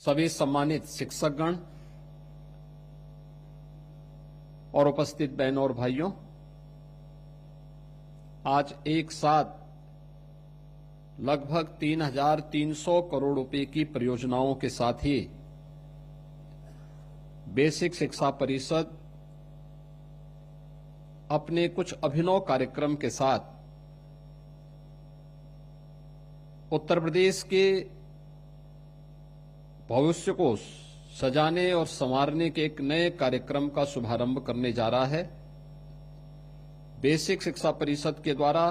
सभी सम्मानित शिक्षकगण और उपस्थित बहनों और भाइयों, आज एक साथ लगभग 3,300 करोड़ रुपए की परियोजनाओं के साथ ही बेसिक शिक्षा परिषद अपने कुछ अभिनव कार्यक्रम के साथ उत्तर प्रदेश के भविष्य को सजाने और संवारने के एक नए कार्यक्रम का शुभारंभ करने जा रहा है। बेसिक शिक्षा परिषद के द्वारा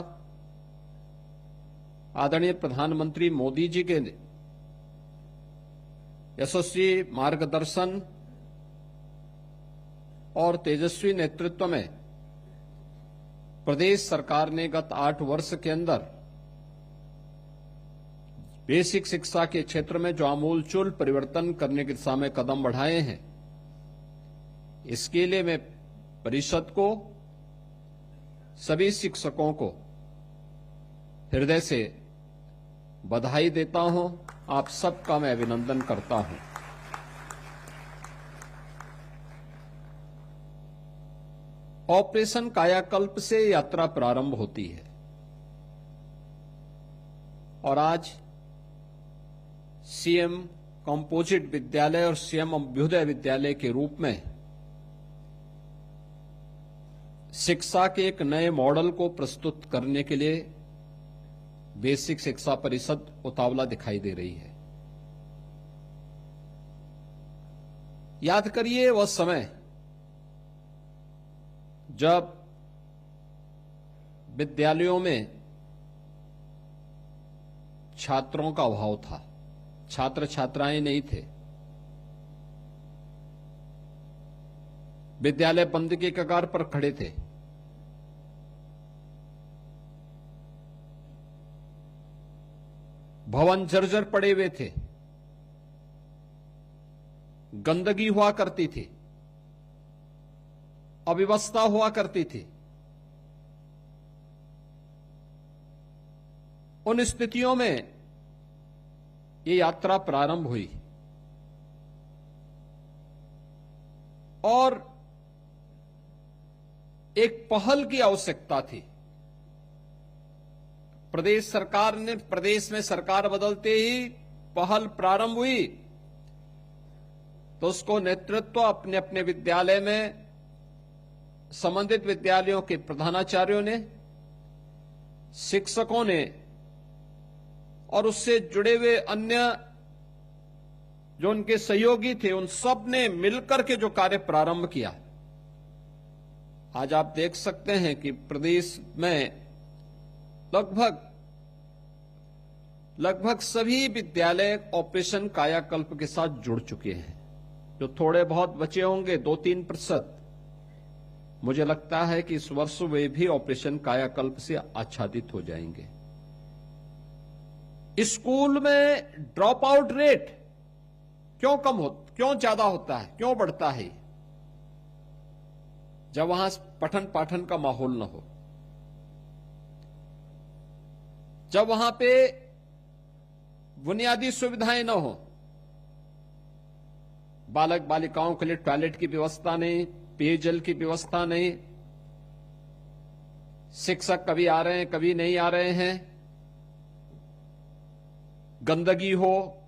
आदरणीय प्रधानमंत्री मोदी जी के यशस्वी मार्गदर्शन और तेजस्वी नेतृत्व में प्रदेश सरकार ने गत 8 वर्ष के अंदर बेसिक शिक्षा के क्षेत्र में जो आमूलचूल परिवर्तन करने की दिशा में कदम बढ़ाए हैं, इसके लिए मैं परिषद को, सभी शिक्षकों को हृदय से बधाई देता हूं। आप सबका मैं अभिनंदन करता हूं। ऑपरेशन कायाकल्प से यात्रा प्रारंभ होती है और आज सीएम कंपोजिट विद्यालय और सीएम अभ्युदय विद्यालय के रूप में शिक्षा के एक नए मॉडल को प्रस्तुत करने के लिए बेसिक शिक्षा परिषद उतावला दिखाई दे रही है। याद करिए वह समय जब विद्यालयों में छात्रों का अभाव था, छात्र छात्राएं नहीं थे, विद्यालय बंद के कगार पर खड़े थे। भवन जर्जर पड़े हुए थे, गंदगी हुआ करती थी, अव्यवस्था हुआ करती थी। उन स्थितियों में ये यात्रा प्रारंभ हुई और एक पहल की आवश्यकता थी। प्रदेश सरकार ने, प्रदेश में सरकार बदलते ही पहल प्रारंभ हुई तो उसको नेतृत्व अपने अपने विद्यालय में संबंधित विद्यालयों के प्रधानाचार्यों ने, शिक्षकों ने और उससे जुड़े हुए अन्य जो उनके सहयोगी थे, उन सब ने मिलकर के जो कार्य प्रारंभ किया। आज आप देख सकते हैं कि प्रदेश में लगभग सभी विद्यालय ऑपरेशन कायाकल्प के साथ जुड़ चुके हैं। जो थोड़े बहुत बचे होंगे 2-3%, मुझे लगता है कि इस वर्ष वे भी ऑपरेशन कायाकल्प से आच्छादित हो जाएंगे। स्कूल में ड्रॉप आउट रेट क्यों ज्यादा होता है, क्यों बढ़ता है? जब वहां पठन पाठन का माहौल न हो, जब वहां पे बुनियादी सुविधाएं न हो, बालक बालिकाओं के लिए टॉयलेट की व्यवस्था नहीं, पेयजल की व्यवस्था नहीं, शिक्षक कभी आ रहे हैं कभी नहीं आ रहे हैं, गंदगी हो,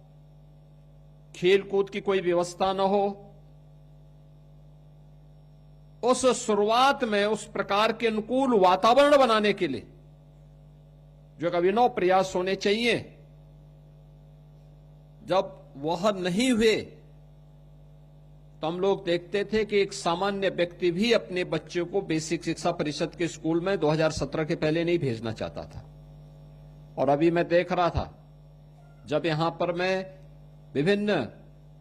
खेल कूद की कोई व्यवस्था न हो, उस शुरुआत में उस प्रकार के अनुकूल वातावरण बनाने के लिए जो एक अभिनव प्रयास होने चाहिए, जब वह नहीं हुए तो हम लोग देखते थे कि एक सामान्य व्यक्ति भी अपने बच्चे को बेसिक शिक्षा परिषद के स्कूल में 2017 के पहले नहीं भेजना चाहता था। और अभी मैं देख रहा था, जब यहां पर मैं विभिन्न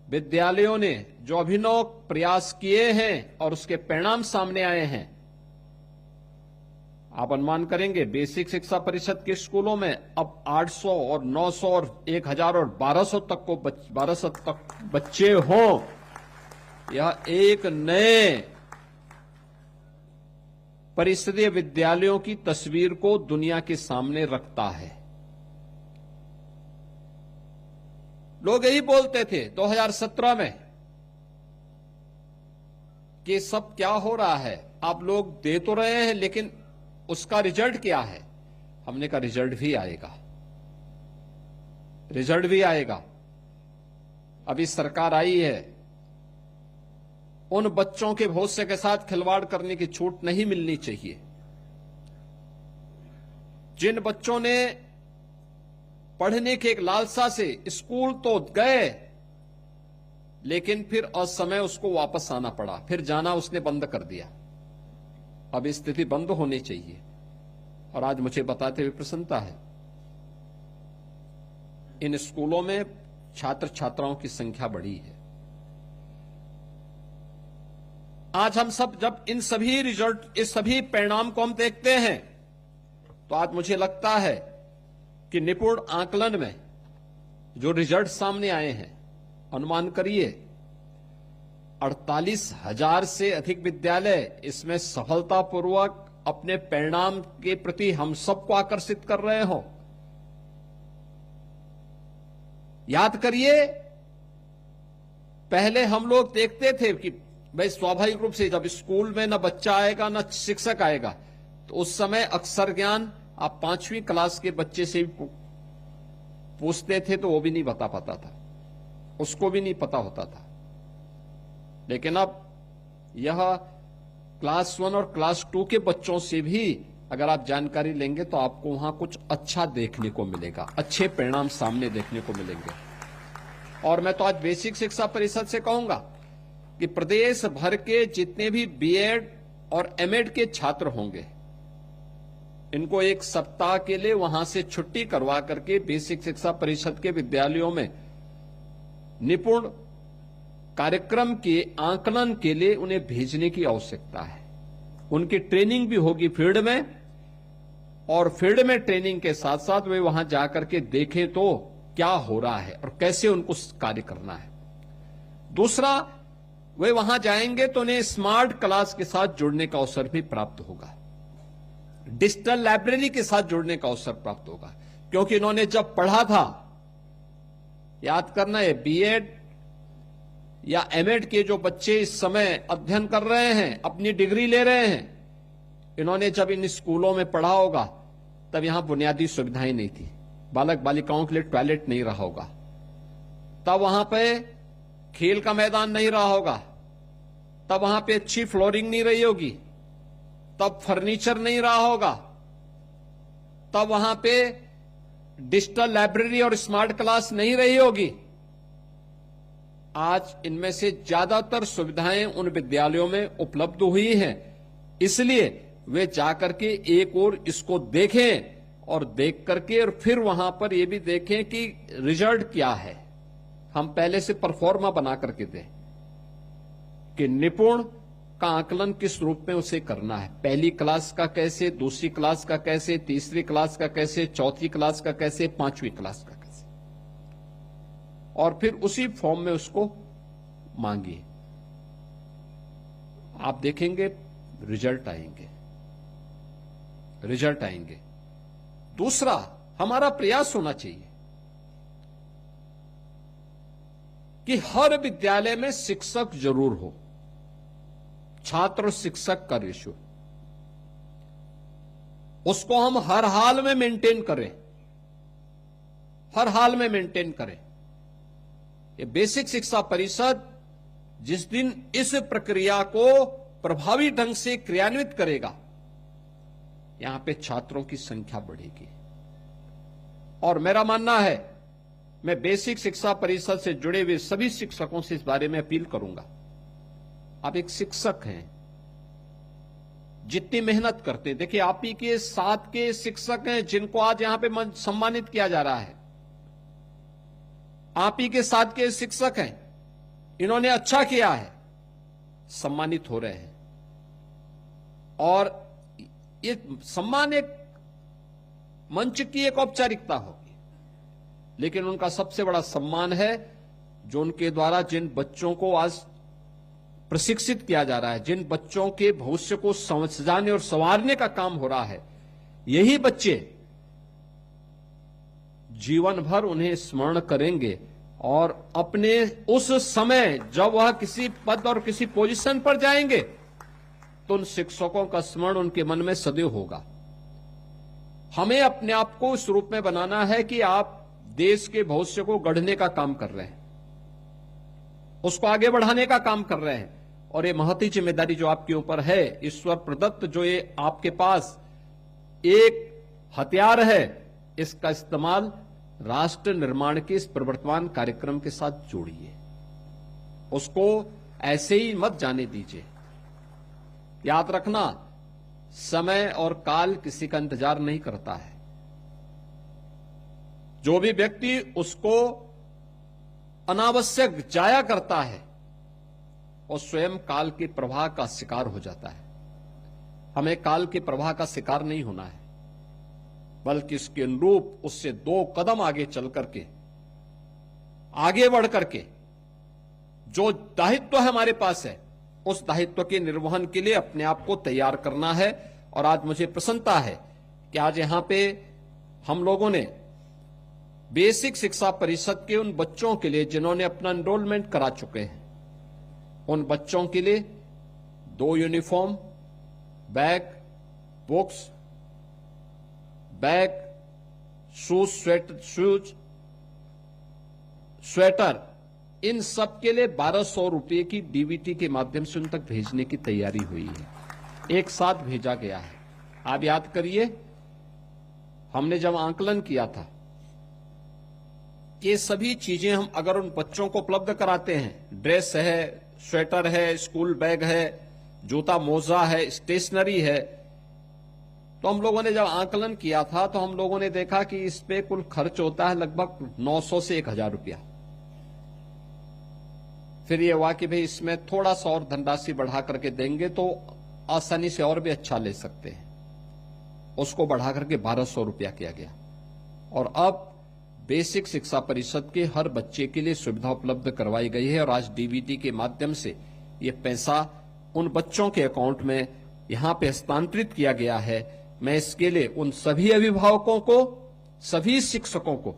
विद्यालयों ने जो अभिनव प्रयास किए हैं और उसके परिणाम सामने आए हैं, आप अनुमान करेंगे बेसिक शिक्षा परिषद के स्कूलों में अब 800 और 900 और 1000 और 1200 तक बच्चे हों। यह एक नए परिषदीय विद्यालयों की तस्वीर को दुनिया के सामने रखता है। लोग यही बोलते थे 2017 में कि सब क्या हो रहा है, आप लोग दे तो रहे हैं लेकिन उसका रिजल्ट क्या है। हमने कहा रिजल्ट भी आएगा, रिजल्ट भी आएगा। अभी सरकार आई है, उन बच्चों के भविष्य के साथ खिलवाड़ करने की छूट नहीं मिलनी चाहिए। जिन बच्चों ने पढ़ने की एक लालसा से स्कूल तो गए लेकिन फिर असमय उसको वापस आना पड़ा, फिर जाना उसने बंद कर दिया। अब स्थिति बंद होनी चाहिए। और आज मुझे बताते हुए प्रसन्नता है, इन स्कूलों में छात्र छात्राओं की संख्या बढ़ी है। आज हम सब जब इन सभी रिजल्ट, इस सभी परिणाम को हम देखते हैं तो आज मुझे लगता है कि निपुण आकलन में जो रिजल्ट सामने आए हैं, अनुमान करिए 48,000 से अधिक विद्यालय इसमें सफलतापूर्वक अपने परिणाम के प्रति हम सबको आकर्षित कर रहे हो। याद करिए, पहले हम लोग देखते थे कि भाई स्वाभाविक रूप से जब स्कूल में न बच्चा आएगा न शिक्षक आएगा, तो उस समय अक्षर ज्ञान आप 5वीं क्लास के बच्चे से भी पूछते थे तो वो भी नहीं बता पाता था, उसको भी नहीं पता होता था। लेकिन अब यह क्लास 1 और क्लास 2 के बच्चों से भी अगर आप जानकारी लेंगे तो आपको वहां कुछ अच्छा देखने को मिलेगा, अच्छे परिणाम सामने देखने को मिलेंगे। और मैं तो आज बेसिक शिक्षा परिषद से कहूंगा कि प्रदेश भर के जितने भी बीएड और एमएड के छात्र होंगे, इनको एक सप्ताह के लिए वहां से छुट्टी करवा करके बेसिक शिक्षा परिषद के विद्यालयों में निपुण कार्यक्रम के आकलन के लिए उन्हें भेजने की आवश्यकता है। उनकी ट्रेनिंग भी होगी फील्ड में, और फील्ड में ट्रेनिंग के साथ साथ वे वहां जाकर के देखें तो क्या हो रहा है और कैसे उनको कार्य करना है। दूसरा, वे वहां जाएंगे तो उन्हें स्मार्ट क्लास के साथ जुड़ने का अवसर भी प्राप्त होगा, डिजिटल लाइब्रेरी के साथ जुड़ने का अवसर प्राप्त होगा। क्योंकि इन्होंने जब पढ़ा था, याद करना है, बीएड या एमएड के जो बच्चे इस समय अध्ययन कर रहे हैं, अपनी डिग्री ले रहे हैं, इन्होंने जब इन स्कूलों में पढ़ा होगा तब यहां बुनियादी सुविधाएं नहीं थी, बालक बालिकाओं के लिए टॉयलेट नहीं रहा होगा, तब वहां पे खेल का मैदान नहीं रहा होगा, तब वहां पे अच्छी फ्लोरिंग नहीं रही होगी, तब फर्नीचर नहीं रहा होगा, तब वहां पे डिजिटल लाइब्रेरी और स्मार्ट क्लास नहीं रही होगी। आज इनमें से ज्यादातर सुविधाएं उन विद्यालयों में उपलब्ध हुई हैं, इसलिए वे जाकर के एक और इसको देखें और देख करके और फिर वहां पर यह भी देखें कि रिजल्ट क्या है। हम पहले से परफॉर्मा बना करके दें कि निपुण का आकलन किस रूप में उसे करना है, पहली क्लास का कैसे, दूसरी क्लास का कैसे, तीसरी क्लास का कैसे, चौथी क्लास का कैसे, 5वीं क्लास का कैसे, और फिर उसी फॉर्म में उसको मांगिए। आप देखेंगे रिजल्ट आएंगे, रिजल्ट आएंगे। दूसरा, हमारा प्रयास होना चाहिए कि हर विद्यालय में शिक्षक जरूर हो, छात्र शिक्षक का रेशियो उसको हम हर हाल में मेंटेन करें, हर हाल में मेंटेन करें। ये बेसिक शिक्षा परिषद जिस दिन इस प्रक्रिया को प्रभावी ढंग से क्रियान्वित करेगा, यहां पे छात्रों की संख्या बढ़ेगी। और मेरा मानना है, मैं बेसिक शिक्षा परिषद से जुड़े हुए सभी शिक्षकों से इस बारे में अपील करूंगा। आप एक शिक्षक हैं, जितनी मेहनत करते हैं, देखिए आप ही के साथ के शिक्षक हैं जिनको आज यहां पे सम्मानित किया जा रहा है, आप ही के साथ के शिक्षक हैं, इन्होंने अच्छा किया है, सम्मानित हो रहे हैं। और ये सम्मान एक मंच की एक औपचारिकता होगी, लेकिन उनका सबसे बड़ा सम्मान है जो उनके द्वारा जिन बच्चों को आज प्रशिक्षित किया जा रहा है, जिन बच्चों के भविष्य को समझाने और संवारने का काम हो रहा है, यही बच्चे जीवन भर उन्हें स्मरण करेंगे और अपने उस समय जब वह किसी पद और किसी पोजीशन पर जाएंगे तो उन शिक्षकों का स्मरण उनके मन में सदैव होगा। हमें अपने आप को इस रूप में बनाना है कि आप देश के भविष्य को गढ़ने का काम कर रहे हैं, उसको आगे बढ़ाने का काम कर रहे हैं। और ये महती जिम्मेदारी जो आपके ऊपर है, ईश्वर प्रदत्त जो ये आपके पास एक हथियार है, इसका इस्तेमाल राष्ट्र निर्माण के इस प्रवर्तमान कार्यक्रम के साथ जोड़िए। उसको ऐसे ही मत जाने दीजिए। याद रखना, समय और काल किसी का इंतजार नहीं करता है। जो भी व्यक्ति उसको अनावश्यक जाया करता है और स्वयं काल के प्रवाह का शिकार हो जाता है। हमें काल के प्रवाह का शिकार नहीं होना है, बल्कि इसके अनुरूप उससे 2 कदम आगे चल करके, आगे बढ़ करके जो दायित्व हमारे पास है, उस दायित्व के निर्वहन के लिए अपने आप को तैयार करना है। और आज मुझे प्रसन्नता है कि आज यहां पे हम लोगों ने बेसिक शिक्षा परिषद के उन बच्चों के लिए जिन्होंने अपना एनरोलमेंट करा चुके हैं, उन बच्चों के लिए 2 uniform, bag, books, bag, shoes, sweater, इन सब के लिए 1200 रुपए की डीबीटी के माध्यम से उन तक भेजने की तैयारी हुई है। एक साथ भेजा गया है। आप याद करिए, हमने जब आंकलन किया था, ये सभी चीजें हम अगर उन बच्चों को उपलब्ध कराते हैं, ड्रेस है, स्वेटर है, स्कूल बैग है, जूता मोजा है, स्टेशनरी है, तो हम लोगों ने जब आंकलन किया था तो हम लोगों ने देखा कि इस पे कुल खर्च होता है लगभग 900 से 1000 रुपया। फिर ये हुआ कि भाई इसमें थोड़ा सा और धनराशि बढ़ा करके देंगे तो आसानी से और भी अच्छा ले सकते हैं। उसको बढ़ा करके 1200 रुपया किया गया। और अब बेसिक शिक्षा परिषद के हर बच्चे के लिए सुविधा उपलब्ध करवाई गई है और आज डीबीटी के माध्यम से ये पैसा उन बच्चों के अकाउंट में यहां पे हस्तांतरित किया गया है। मैं इसके लिए उन सभी अभिभावकों को, सभी शिक्षकों को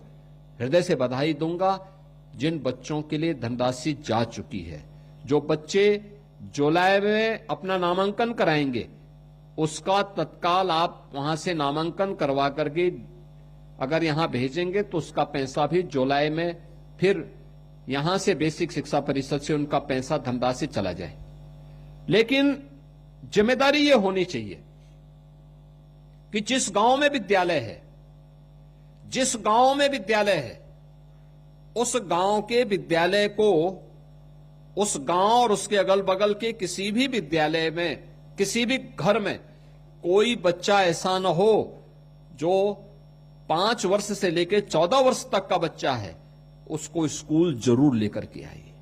हृदय से बधाई दूंगा जिन बच्चों के लिए धनराशि जा चुकी है। जो बच्चे जुलाई में अपना नामांकन कराएंगे, उसका तत्काल आप वहां से नामांकन करवा करके अगर यहां भेजेंगे तो उसका पैसा भी जुलाई में फिर यहां से बेसिक शिक्षा परिषद से उनका पैसा धनराशि चला जाए। लेकिन जिम्मेदारी ये होनी चाहिए कि जिस गांव में विद्यालय है, जिस गांव में विद्यालय है, उस गांव के विद्यालय को, उस गांव और उसके अगल बगल के किसी भी विद्यालय में, किसी भी घर में कोई बच्चा ऐसा न हो जो 5 वर्ष से लेकर 14 वर्ष तक का बच्चा है, उसको स्कूल जरूर लेकर के आइए।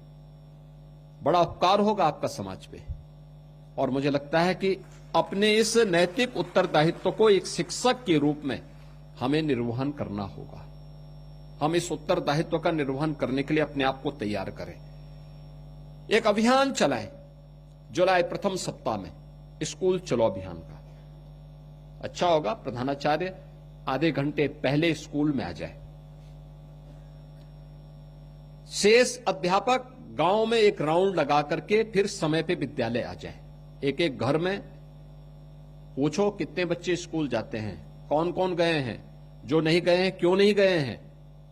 बड़ा उपकार होगा आपका समाज पे। और मुझे लगता है कि अपने इस नैतिक उत्तरदायित्व को एक शिक्षक के रूप में हमें निर्वहन करना होगा। हम इस उत्तरदायित्व का निर्वहन करने के लिए अपने आप को तैयार करें। एक अभियान चलाएं जुलाई प्रथम सप्ताह में, स्कूल चलो अभियान का। अच्छा होगा प्रधानाचार्य आधे घंटे पहले स्कूल में आ जाए, शेष अध्यापक गांव में एक राउंड लगा करके फिर समय पे विद्यालय आ जाए। एक एक घर में पूछो कितने बच्चे स्कूल जाते हैं, कौन कौन गए हैं, जो नहीं गए हैं क्यों नहीं गए हैं,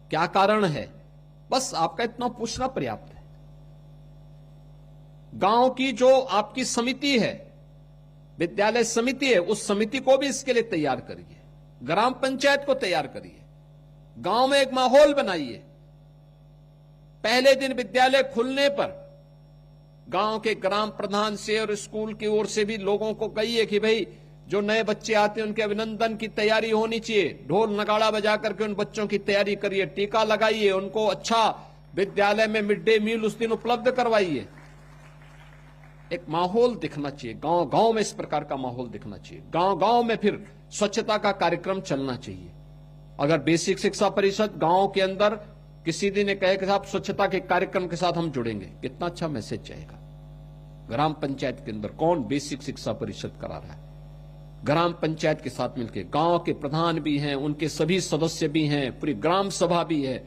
क्या कारण है। बस आपका इतना पूछना पर्याप्त है। गांव की जो आपकी समिति है, विद्यालय समिति है, उस समिति को भी इसके लिए तैयार करिए। ग्राम पंचायत को तैयार करिए। गांव में एक माहौल बनाइए। पहले दिन विद्यालय खुलने पर गांव के ग्राम प्रधान से और स्कूल की ओर से भी लोगों को कहिए कि भाई जो नए बच्चे आते हैं उनके अभिनंदन की तैयारी होनी चाहिए। ढोल नगाड़ा बजा करके उन बच्चों की तैयारी करिए, टीका लगाइए, उनको अच्छा विद्यालय में मिड डे मील उस दिन उपलब्ध करवाइए। एक माहौल दिखना चाहिए, गांव गांव में इस प्रकार का माहौल दिखना चाहिए। गांव गांव में फिर स्वच्छता का कार्यक्रम चलना चाहिए। अगर बेसिक शिक्षा परिषद गांव के अंदर किसी दिन ने कहे कि साहब स्वच्छता के कार्यक्रम के साथ हम जुड़ेंगे, कितना अच्छा मैसेज जाएगा। ग्राम पंचायत के अंदर कौन बेसिक शिक्षा परिषद करा रहा है, ग्राम पंचायत के साथ मिलकर, गांव के प्रधान भी हैं, उनके सभी सदस्य भी हैं, पूरी ग्राम सभा भी है,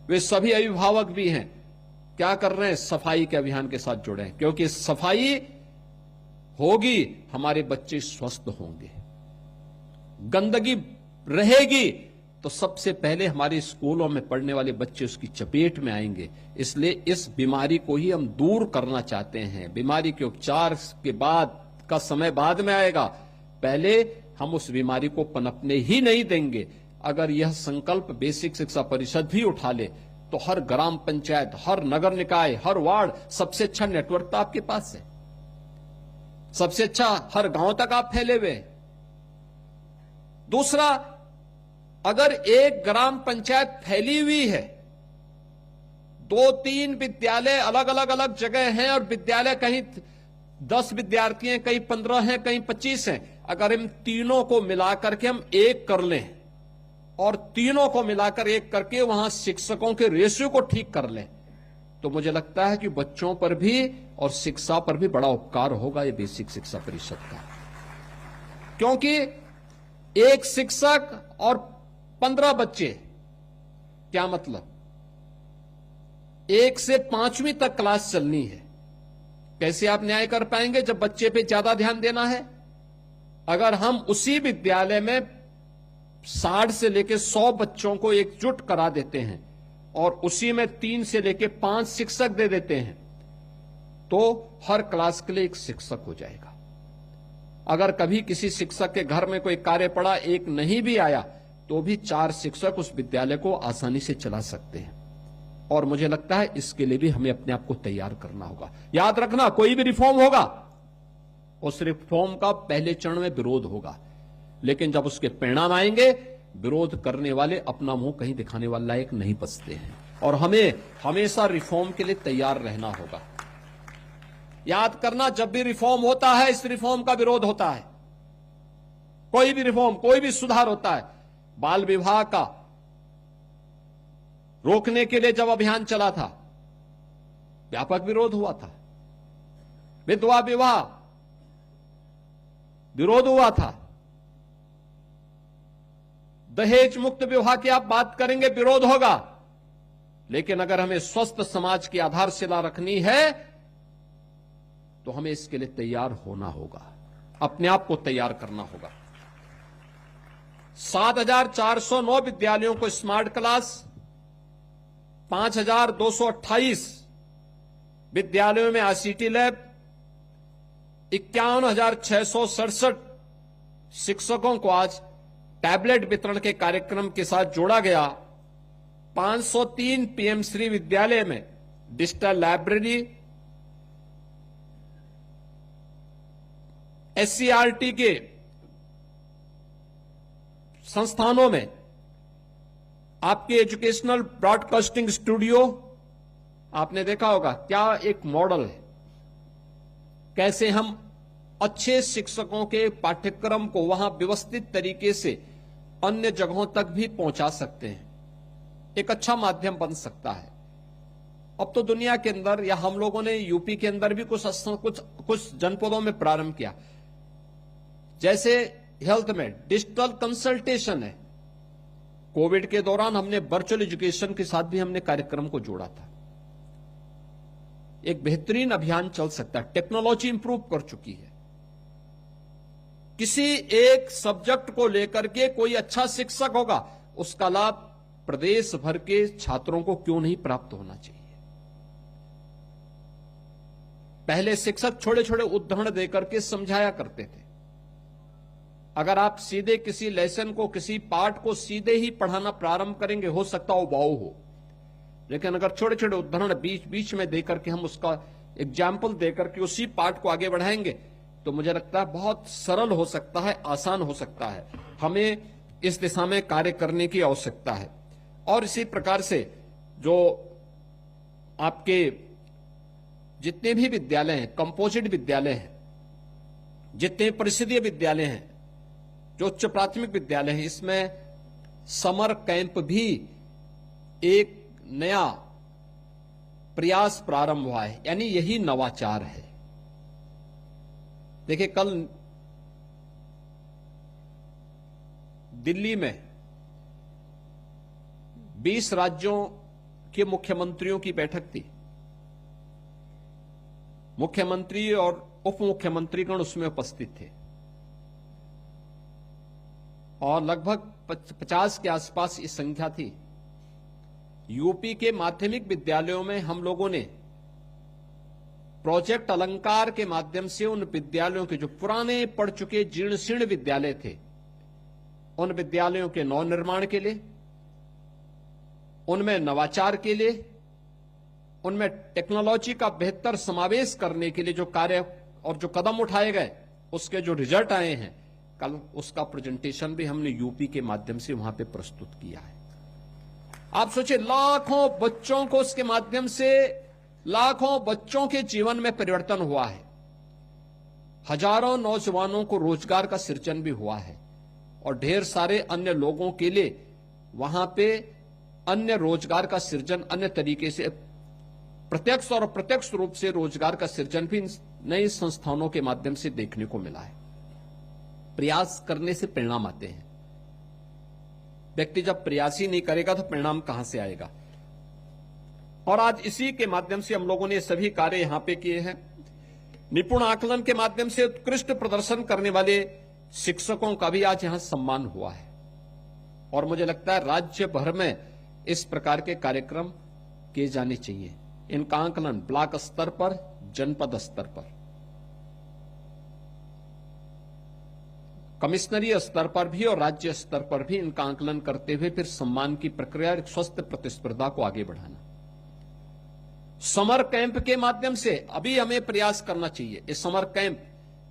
वे सभी अभिभावक भी हैं, क्या कर रहे हैं, सफाई के अभियान के साथ जुड़े हैं, क्योंकि सफाई होगी हमारे बच्चे स्वस्थ होंगे। गंदगी रहेगी तो सबसे पहले हमारे स्कूलों में पढ़ने वाले बच्चे उसकी चपेट में आएंगे। इसलिए इस बीमारी को ही हम दूर करना चाहते हैं। बीमारी के उपचार के बाद का समय बाद में आएगा, पहले हम उस बीमारी को पनपने ही नहीं देंगे। अगर यह संकल्प बेसिक शिक्षा परिषद भी उठा ले तो हर ग्राम पंचायत, हर नगर निकाय, हर वार्ड, सबसे अच्छा नेटवर्क तो आपके पास है, सबसे अच्छा हर गांव तक आप फैले हुए। दूसरा, अगर एक ग्राम पंचायत फैली हुई है, 2-3 विद्यालय अलग अलग जगह हैं और विद्यालय कहीं 10 विद्यार्थी हैं, कहीं 15 हैं, कहीं 25 हैं, अगर इन तीनों को मिलाकर के हम एक कर लें और तीनों को मिलाकर एक करके वहां शिक्षकों के रेशियो को ठीक कर लें, तो मुझे लगता है कि बच्चों पर भी और शिक्षा पर भी बड़ा उपकार होगा ये बेसिक शिक्षा परिषद का। क्योंकि एक शिक्षक और 15 बच्चे, क्या मतलब, 1 से 5वीं तक क्लास चलनी है। कैसे आप न्याय कर पाएंगे जब बच्चे पे ज्यादा ध्यान देना है? अगर हम उसी विद्यालय में 60 से लेकर 100 बच्चों को एकजुट करा देते हैं और उसी में 3 से लेकर 5 शिक्षक दे देते हैं, तो हर क्लास के लिए एक शिक्षक हो जाएगा। अगर कभी किसी शिक्षक के घर में कोई कार्य पड़ा, एक नहीं भी आया, तो भी 4 शिक्षक उस विद्यालय को आसानी से चला सकते हैं। और मुझे लगता है इसके लिए भी हमें अपने आप को तैयार करना होगा। याद रखना, कोई भी रिफॉर्म होगा, उस रिफॉर्म का पहले चरण में विरोध होगा, लेकिन जब उसके परिणाम आएंगे, विरोध करने वाले अपना मुंह कहीं दिखाने वाला लायक नहीं बचते हैं। और हमें हमेशा रिफॉर्म के लिए तैयार रहना होगा। याद करना, जब भी रिफॉर्म होता है, इस रिफॉर्म का विरोध होता है। कोई भी रिफॉर्म, कोई भी सुधार होता है, बाल विवाह का रोकने के लिए जब अभियान चला था, व्यापक विरोध हुआ था। विधवा विवाह विरोध हुआ था। दहेज मुक्त विवाह की आप बात करेंगे, विरोध होगा। लेकिन अगर हमें स्वस्थ समाज की आधारशिला रखनी है तो हमें इसके लिए तैयार होना होगा, अपने आप को तैयार करना होगा। 7,409 विद्यालयों को स्मार्ट क्लास, 5,228 विद्यालयों में आईसीटी लैब, 51,667 शिक्षकों को आज टैबलेट वितरण के कार्यक्रम के साथ जोड़ा गया। 503 पीएम श्री विद्यालय में डिजिटल लाइब्रेरी, एससीईआरटी के संस्थानों में आपके एजुकेशनल ब्रॉडकास्टिंग स्टूडियो, आपने देखा होगा क्या एक मॉडल है, कैसे हम अच्छे शिक्षकों के पाठ्यक्रम को वहां व्यवस्थित तरीके से अन्य जगहों तक भी पहुंचा सकते हैं। एक अच्छा माध्यम बन सकता है। अब तो दुनिया के अंदर, या हम लोगों ने यूपी के अंदर भी कुछ जनपदों में प्रारंभ किया, जैसे हेल्थ में डिजिटल कंसल्टेशन है। कोविड के दौरान हमने वर्चुअल एजुकेशन के साथ भी हमने कार्यक्रम को जोड़ा था। एक बेहतरीन अभियान चल सकता है। टेक्नोलॉजी इंप्रूव कर चुकी है। किसी एक सब्जेक्ट को लेकर के कोई अच्छा शिक्षक होगा, उसका लाभ प्रदेश भर के छात्रों को क्यों नहीं प्राप्त होना चाहिए? पहले शिक्षक छोटे छोटे उदाहरण देकर के समझाया करते थे। अगर आप सीधे किसी लेसन को, किसी पाठ को सीधे ही पढ़ाना प्रारंभ करेंगे, हो सकता हो वाव हो, लेकिन अगर छोटे छोटे उदाहरण बीच बीच में देकर के हम उसका एग्जाम्पल देकर के उसी पाठ को आगे बढ़ाएंगे, तो मुझे लगता है बहुत सरल हो सकता है, आसान हो सकता है। हमें इस दिशा में कार्य करने की आवश्यकता है। और इसी प्रकार से जो आपके जितने भी विद्यालय हैं, कंपोजिट विद्यालय हैं, जितने परिषदीय विद्यालय हैं, जो उच्च प्राथमिक विद्यालय हैं, इसमें समर कैंप भी एक नया प्रयास प्रारंभ हुआ है। यानी यही नवाचार है। देखिए, कल दिल्ली में 20 राज्यों के मुख्यमंत्रियों की बैठक थी। मुख्यमंत्री और उप मुख्यमंत्रीगण उसमें उपस्थित थे और लगभग 50 के आसपास इस संख्या थी। यूपी के माध्यमिक विद्यालयों में हम लोगों ने प्रोजेक्ट अलंकार के माध्यम से उन विद्यालयों के जो पुराने पड़ चुके जीर्ण शीर्ण विद्यालय थे, उन विद्यालयों के नवनिर्माण के लिए, उनमें नवाचार के लिए, उनमें टेक्नोलॉजी का बेहतर समावेश करने के लिए जो कार्य और जो कदम उठाए गए, उसके जो रिजल्ट आए हैं, कल उसका प्रेजेंटेशन भी हमने यूपी के माध्यम से वहां पे प्रस्तुत किया है। आप सोचिए, लाखों बच्चों को उसके माध्यम से लाखों बच्चों के जीवन में परिवर्तन हुआ है, हजारों नौजवानों को रोजगार का सृजन भी हुआ है और ढेर सारे अन्य लोगों के लिए वहां पे अन्य रोजगार का सृजन, अन्य तरीके से प्रत्यक्ष और अप्रत्यक्ष रूप से रोजगार का सृजन भी नए संस्थानों के माध्यम से देखने को मिला है। प्रयास करने से परिणाम आते हैं। व्यक्ति जब प्रयास ही नहीं करेगा तो परिणाम कहां से आएगा। और आज इसी के माध्यम से हम लोगों ने सभी कार्य यहां पे किए हैं। निपुण आकलन के माध्यम से उत्कृष्ट प्रदर्शन करने वाले शिक्षकों का भी आज यहां सम्मान हुआ है और मुझे लगता है राज्य भर में इस प्रकार के कार्यक्रम किए जाने चाहिए। इनका आकलन ब्लॉक स्तर पर, जनपद स्तर पर, कमिश्नरी स्तर पर भी और राज्य स्तर पर भी इनका आकलन करते हुए फिर सम्मान की प्रक्रिया, एक स्वस्थ प्रतिस्पर्धा को आगे बढ़ाना। समर कैंप के माध्यम से अभी हमें प्रयास करना चाहिए। इस समर कैंप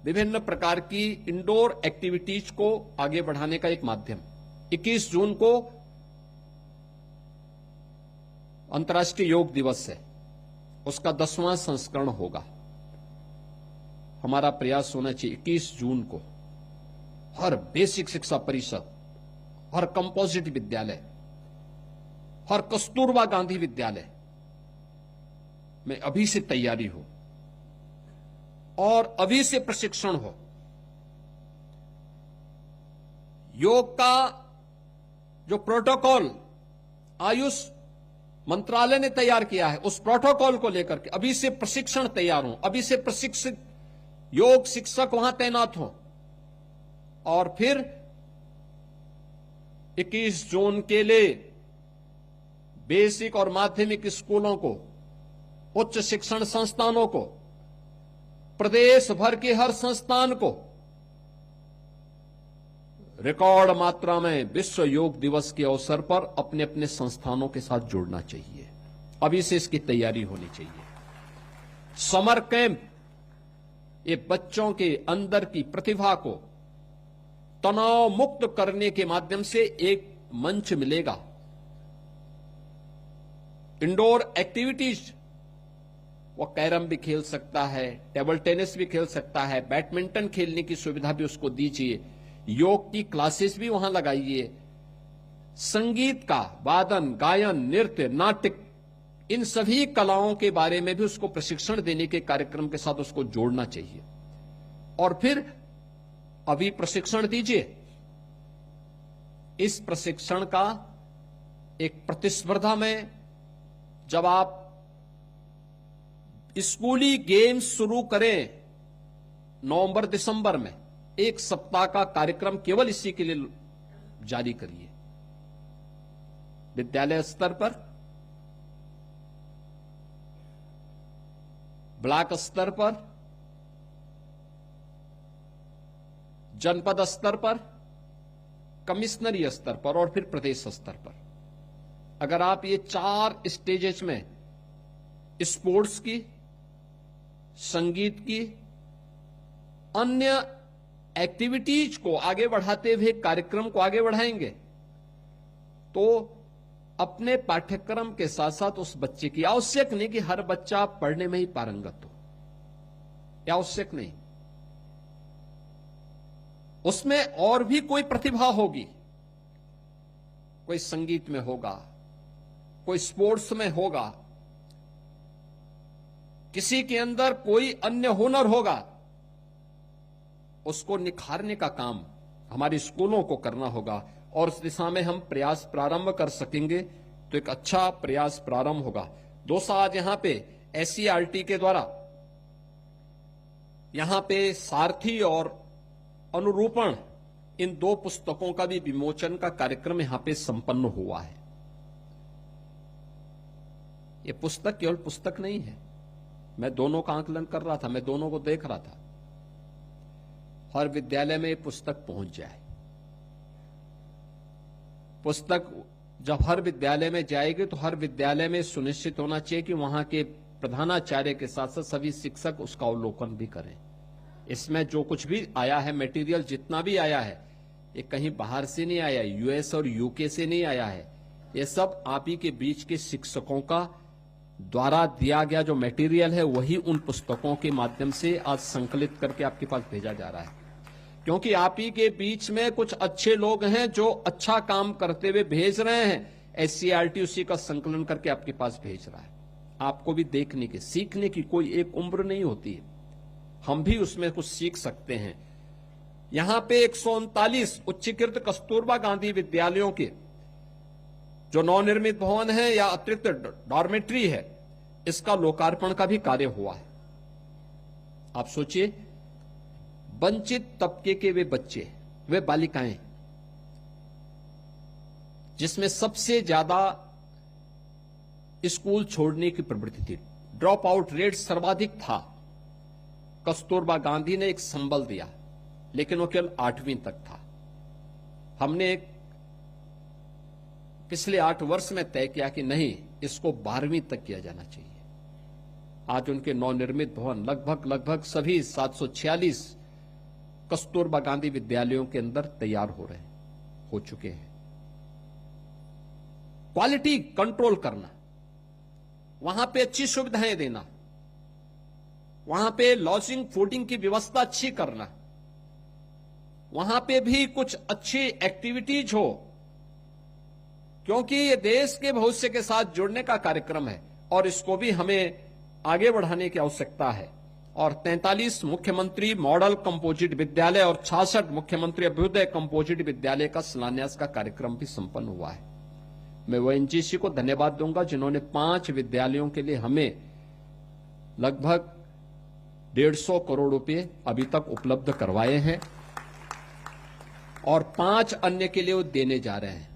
विभिन्न प्रकार की इंडोर एक्टिविटीज को आगे बढ़ाने का एक माध्यम। 21 जून को अंतर्राष्ट्रीय योग दिवस है, उसका 10वां संस्करण होगा। हमारा प्रयास होना चाहिए 21 जून को हर बेसिक शिक्षा परिषद, हर कंपोजिट विद्यालय, हर कस्तूरबा गांधी विद्यालय में अभी से तैयारी हो और अभी से प्रशिक्षण हो। योग का जो प्रोटोकॉल आयुष मंत्रालय ने तैयार किया है, उस प्रोटोकॉल को लेकर के अभी से प्रशिक्षण तैयार हो, अभी से प्रशिक्षित योग शिक्षक वहां तैनात हो और फिर 21 जून के लिए बेसिक और माध्यमिक स्कूलों को, उच्च शिक्षण संस्थानों को, प्रदेश भर के हर संस्थान को रिकॉर्ड मात्रा में विश्व योग दिवस के अवसर पर अपने अपने संस्थानों के साथ जोड़ना चाहिए। अभी से इसकी तैयारी होनी चाहिए। समर कैंप ये बच्चों के अंदर की प्रतिभा को तनाव मुक्त करने के माध्यम से एक मंच मिलेगा। इंडोर एक्टिविटीज, वो कैरम भी खेल सकता है, टेबल टेनिस भी खेल सकता है, बैडमिंटन खेलने की सुविधा भी उसको दीजिए, योग की क्लासेस भी वहां लगाइए, संगीत का वादन, गायन, नृत्य, नाटक, इन सभी कलाओं के बारे में भी उसको प्रशिक्षण देने के कार्यक्रम के साथ उसको जोड़ना चाहिए। और फिर अभी प्रशिक्षण दीजिए। इस प्रशिक्षण का एक प्रतिस्पर्धा में जब आप स्कूली गेम्स शुरू करें नवंबर दिसंबर में, एक सप्ताह का कार्यक्रम केवल इसी के लिए जारी करिए। विद्यालय स्तर पर, ब्लॉक स्तर पर, जनपद स्तर पर, कमिश्नरी स्तर पर और फिर प्रदेश स्तर पर। अगर आप ये 4 स्टेजेस में स्पोर्ट्स की, संगीत की, अन्य एक्टिविटीज को आगे बढ़ाते हुए कार्यक्रम को आगे बढ़ाएंगे तो अपने पाठ्यक्रम के साथ साथ उस बच्चे की, आवश्यक नहीं कि हर बच्चा पढ़ने में ही पारंगत हो, या आवश्यक नहीं, उसमें और भी कोई प्रतिभा होगी। कोई संगीत में होगा, कोई स्पोर्ट्स में होगा, किसी के अंदर कोई अन्य हुनर होगा, उसको निखारने का काम हमारे स्कूलों को करना होगा और उस दिशा में हम प्रयास प्रारंभ कर सकेंगे तो एक अच्छा प्रयास प्रारंभ होगा। दोस्तों, आज यहां पे SCERT के द्वारा यहां पे सारथी और अनुरूपण इन 2 पुस्तकों का भी विमोचन का कार्यक्रम यहां पे संपन्न हुआ है। ये पुस्तक केवल पुस्तक नहीं है, मैं दोनों का आकलन कर रहा था, मैं दोनों को देख रहा था। हर विद्यालय में ये पुस्तक पहुंच जाए। पुस्तक जब हर विद्यालय में जाएगी तो हर विद्यालय में सुनिश्चित होना चाहिए कि वहां के प्रधानाचार्य के साथ साथ सभी शिक्षक उसका अवलोकन भी करें। इसमें जो कुछ भी आया है, मटेरियल जितना भी आया है, ये कहीं बाहर से नहीं आया, US और UK से नहीं आया है। ये सब आप ही के बीच के शिक्षकों का द्वारा दिया गया जो मटेरियल है, वही उन पुस्तकों के माध्यम से आज संकलित करके आपके पास भेजा जा रहा है। क्योंकि आप ही के बीच में कुछ अच्छे लोग हैं जो अच्छा काम करते हुए भेज रहे हैं। SCERT उसी का संकलन करके आपके पास भेज रहा है। आपको भी देखने की, सीखने की कोई एक उम्र नहीं होती है, हम भी उसमें कुछ सीख सकते हैं। यहां पे 139 उच्चीकृत कस्तूरबा गांधी विद्यालयों के जो नवनिर्मित भवन है या अतिरिक्त डॉर्मेट्री है, इसका लोकार्पण का भी कार्य हुआ है। आप सोचिए, वंचित तबके के वे बच्चे, वे बालिकाएं, जिसमें सबसे ज्यादा स्कूल छोड़ने की प्रवृत्ति थी, ड्रॉप आउट रेट सर्वाधिक था, कस्तूरबा गांधी ने एक संबल दिया, लेकिन वो केवल 8वीं तक था। हमने पिछले 8 वर्ष में तय किया कि नहीं, इसको 12वीं तक किया जाना चाहिए। आज उनके नवनिर्मित भवन लगभग सभी 746 कस्तूरबा गांधी विद्यालयों के अंदर तैयार हो चुके हैं। क्वालिटी कंट्रोल करना, वहां पे अच्छी सुविधाएं देना, वहां पे लॉजिंग फूडिंग की व्यवस्था अच्छी करना, वहां पे भी कुछ अच्छी एक्टिविटीज हो, क्योंकि ये देश के भविष्य के साथ जुड़ने का कार्यक्रम है और इसको भी हमें आगे बढ़ाने की आवश्यकता है। और 43 मुख्यमंत्री मॉडल कंपोजिट विद्यालय और 66 मुख्यमंत्री अभ्युदय कंपोजिट विद्यालय का शिलान्यास का कार्यक्रम भी संपन्न हुआ है। मैं ONGC को धन्यवाद दूंगा जिन्होंने 5 विद्यालयों के लिए हमें लगभग 150 करोड़ रुपए अभी तक उपलब्ध करवाए हैं और 5 अन्य के लिए वो देने जा रहे हैं।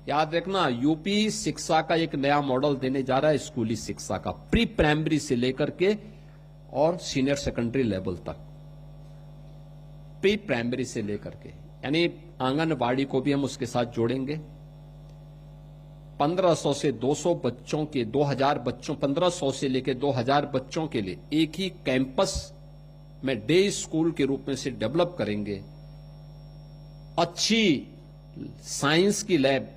याद रखना, यूपी शिक्षा का एक नया मॉडल देने जा रहा है, स्कूली शिक्षा का, प्री प्राइमरी से लेकर के और सीनियर सेकेंडरी लेवल तक, प्री प्राइमरी से लेकर के, यानी आंगनबाड़ी को भी हम उसके साथ जोड़ेंगे। 1500 से 200 बच्चों के 2000 बच्चों 1500 से लेकर 2000 बच्चों के लिए एक ही कैंपस में डे स्कूल के रूप में से डेवलप करेंगे। अच्छी साइंस की लैब,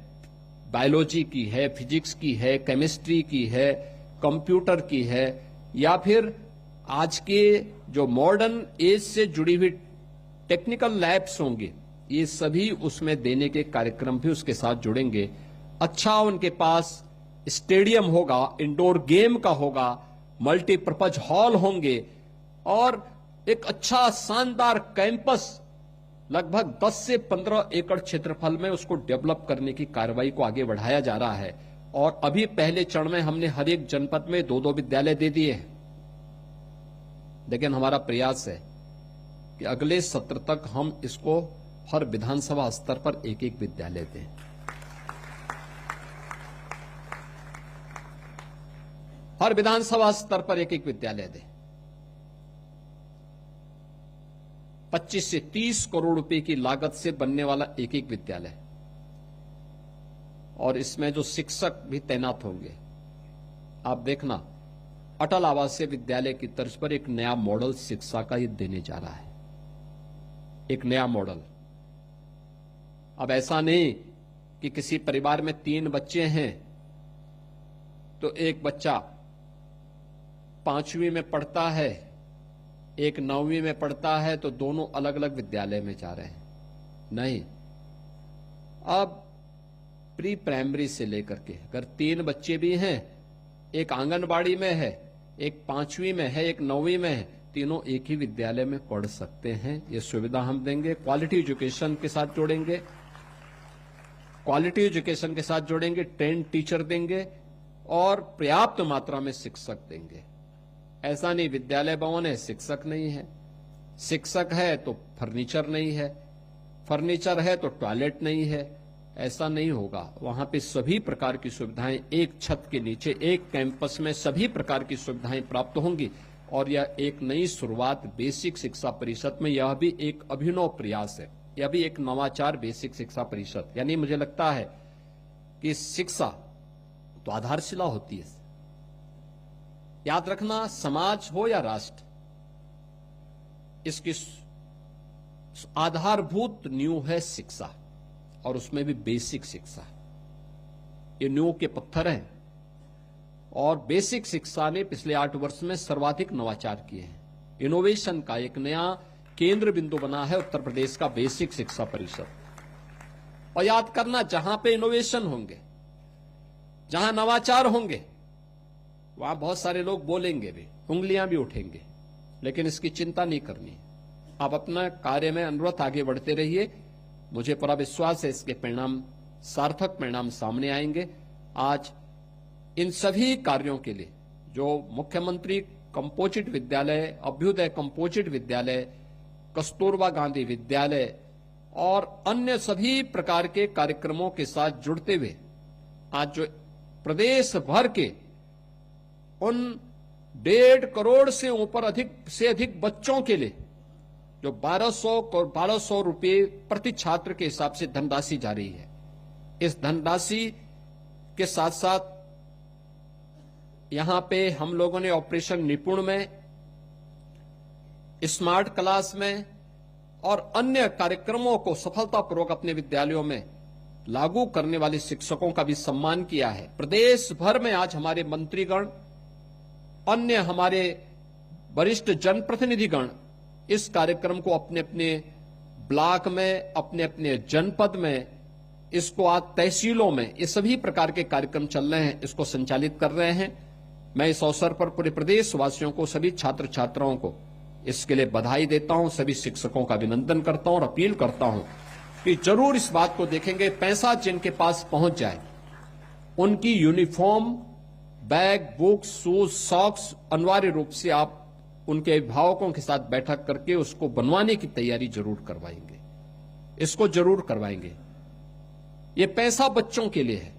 बायोलॉजी की है, फिजिक्स की है, केमिस्ट्री की है, कंप्यूटर की है, या फिर आज के जो मॉडर्न एज से जुड़ी हुई टेक्निकल लैब्स होंगे, ये सभी उसमें देने के कार्यक्रम भी उसके साथ जुड़ेंगे। अच्छा उनके पास स्टेडियम होगा, इंडोर गेम का होगा, मल्टीपर्पज हॉल होंगे और एक अच्छा शानदार कैंपस लगभग 10 से 15 एकड़ क्षेत्रफल में उसको डेवलप करने की कार्रवाई को आगे बढ़ाया जा रहा है। और अभी पहले चरण में हमने हर एक जनपद में 2-2 विद्यालय दे दिए हैं, लेकिन हमारा प्रयास है कि अगले सत्र तक हम इसको हर विधानसभा स्तर पर एक-एक विद्यालय दें। हर विधानसभा स्तर पर एक-एक विद्यालय दें। 25 से 30 करोड़ रुपए की लागत से बनने वाला एक-एक विद्यालय, और इसमें जो शिक्षक भी तैनात होंगे, आप देखना, अटल आवासीय विद्यालय की तर्ज पर एक नया मॉडल शिक्षा का ये देने जा रहा है, एक नया मॉडल। अब ऐसा नहीं कि किसी परिवार में 3 बच्चे हैं तो एक बच्चा 5वीं में पढ़ता है, एक 9वीं में पढ़ता है, तो दोनों अलग अलग विद्यालय में जा रहे हैं। नहीं, अब प्री प्राइमरी से लेकर के अगर 3 बच्चे भी हैं, एक आंगनबाड़ी में है, एक 5वीं में है, एक 9वीं में है, तीनों एक ही विद्यालय में पढ़ सकते हैं। ये सुविधा हम देंगे, क्वालिटी एजुकेशन के साथ जोड़ेंगे। क्वालिटी एजुकेशन के साथ जोड़ेंगे, ट्रेन टीचर देंगे और पर्याप्त मात्रा में शिक्षक देंगे। ऐसा नहीं विद्यालय भवन है, शिक्षक नहीं है, शिक्षक है तो फर्नीचर नहीं है, फर्नीचर है तो टॉयलेट नहीं है। ऐसा नहीं होगा। वहां पे सभी प्रकार की सुविधाएं एक छत के नीचे, एक कैंपस में सभी प्रकार की सुविधाएं प्राप्त होंगी। और यह एक नई शुरुआत बेसिक शिक्षा परिषद में, यह भी एक अभिनव प्रयास है, यह भी एक नवाचार बेसिक शिक्षा परिषद। यानी मुझे लगता है कि शिक्षा तो आधारशिला होती है। याद रखना, समाज हो या राष्ट्र, इसकी आधारभूत नींव है शिक्षा, और उसमें भी बेसिक शिक्षा। ये नींव के पत्थर हैं और बेसिक शिक्षा ने पिछले 8 वर्ष में सर्वाधिक नवाचार किए हैं। इनोवेशन का एक नया केंद्र बिंदु बना है उत्तर प्रदेश का बेसिक शिक्षा परिषद। और याद करना, जहां पे इनोवेशन होंगे, जहां नवाचार होंगे, वहां बहुत सारे लोग बोलेंगे भी, उंगलियां भी उठेंगे, लेकिन इसकी चिंता नहीं करनी। आप अपना कार्य में अनुरत आगे बढ़ते रहिए। मुझे पूरा विश्वास है इसके परिणाम, सार्थक परिणाम सामने आएंगे। आज इन सभी कार्यों के लिए जो मुख्यमंत्री कंपोजिट विद्यालय, अभ्युदय कंपोजिट विद्यालय, कस्तूरबा गांधी विद्यालय और अन्य सभी प्रकार के कार्यक्रमों के साथ जुड़ते हुए आज जो प्रदेश भर के उन 1.5 करोड़ से ऊपर अधिक बच्चों के लिए जो 1200 रुपए प्रति छात्र के हिसाब से धनराशि जा रही है, इस धनराशि के साथ साथ यहां पे हम लोगों ने ऑपरेशन निपुण में, स्मार्ट क्लास में और अन्य कार्यक्रमों को सफलतापूर्वक अपने विद्यालयों में लागू करने वाले शिक्षकों का भी सम्मान किया है। प्रदेश भर में आज हमारे मंत्रीगण, अन्य हमारे वरिष्ठ जनप्रतिनिधिगण इस कार्यक्रम को अपने अपने ब्लॉक में, अपने अपने जनपद में, इसको आज तहसीलों में, ये सभी प्रकार के कार्यक्रम चल रहे हैं, इसको संचालित कर रहे हैं। मैं इस अवसर पर पूरे प्रदेशवासियों को, सभी छात्र छात्राओं को इसके लिए बधाई देता हूं, सभी शिक्षकों का अभिनंदन करता हूं और अपील करता हूं कि जरूर इस बात को देखेंगे, पैसा जिनके पास पहुंच जाए उनकी uniform, bag, books, shoes, socks अनिवार्य रूप से आप उनके अभिभावकों के साथ बैठक करके उसको बनवाने की तैयारी जरूर करवाएंगे, इसको जरूर करवाएंगे। ये पैसा बच्चों के लिए है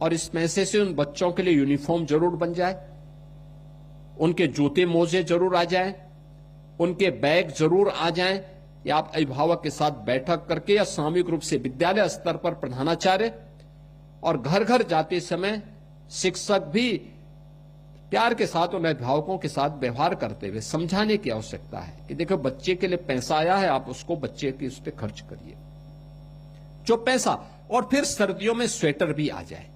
और इस पैसे से उन बच्चों के लिए यूनिफॉर्म जरूर बन जाए, उनके जूते मोजे जरूर आ जाएं, उनके बैग जरूर आ जाएं। या आप अभिभावक के साथ बैठक करके या सामूहिक रूप से विद्यालय स्तर पर प्रधानाचार्य और घर घर जाते समय शिक्षक भी प्यार के साथ उन अभिभावकों के साथ व्यवहार करते हुए समझाने की आवश्यकता है कि देखो बच्चे के लिए पैसा आया है, आप उसको बच्चे की उस पर खर्च करिए जो पैसा, और फिर सर्दियों में स्वेटर भी आ जाए,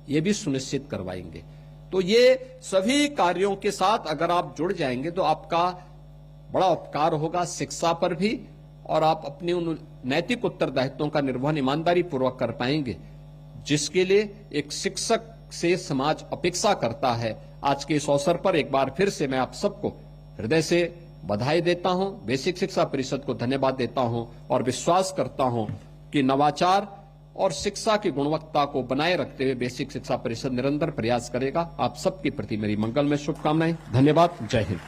ये भी सुनिश्चित करवाएंगे। तो ये सभी कार्यों के साथ अगर आप जुड़ जाएंगे तो आपका बड़ा उपकार होगा शिक्षा पर भी, और आप अपने उन नैतिक उत्तरदायित्वों का निर्वहन ईमानदारी पूर्वक कर पाएंगे जिसके लिए एक शिक्षक से समाज अपेक्षा करता है। आज के इस अवसर पर एक बार फिर से मैं आप सबको हृदय से बधाई देता हूं, बेसिक शिक्षा परिषद को धन्यवाद देता हूं और विश्वास करता हूं कि नवाचार और शिक्षा की गुणवत्ता को बनाए रखते हुए बेसिक शिक्षा परिषद निरंतर प्रयास करेगा। आप सबके प्रति मेरी मंगलमय शुभकामनाएं। धन्यवाद। जय हिंद।